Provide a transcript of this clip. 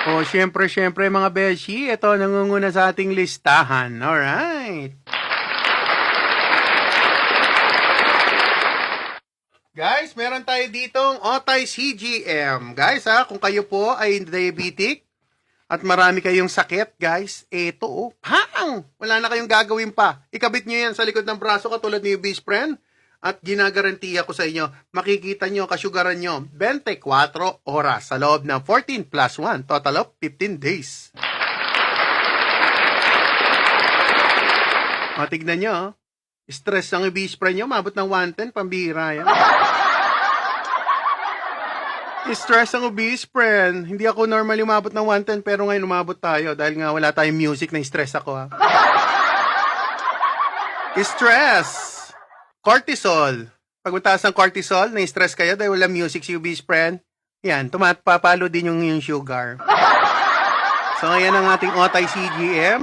O, syempre mga beshi, ito nangunguna sa ating listahan. Alright. Guys, meron tayo ditong Otay CGM. Guys, kung kayo po ay diabetic at marami kayong sakit, guys, eto, pang! Wala na kayong gagawin pa. Ikabit nyo yan sa likod ng braso katulad ni best friend. At ginagarantiya ko sa inyo, makikita nyo, kasyugaran nyo, 24 oras sa loob ng 14 plus 1, total of 15 days. O, tignan nyo, stress ang ibispray nyo, mabot ng 110, pambira yan. Stress ang obispren. Hindi ako normally umabot ng 110, pero ngayon umabot tayo dahil nga wala tayong music, na stress ako. Stress. Cortisol. Pag mataas ng cortisol, na-stress kayo dahil wala music si best friend, yan, papalo din yung sugar. So, ayan ang ating Otay CGM.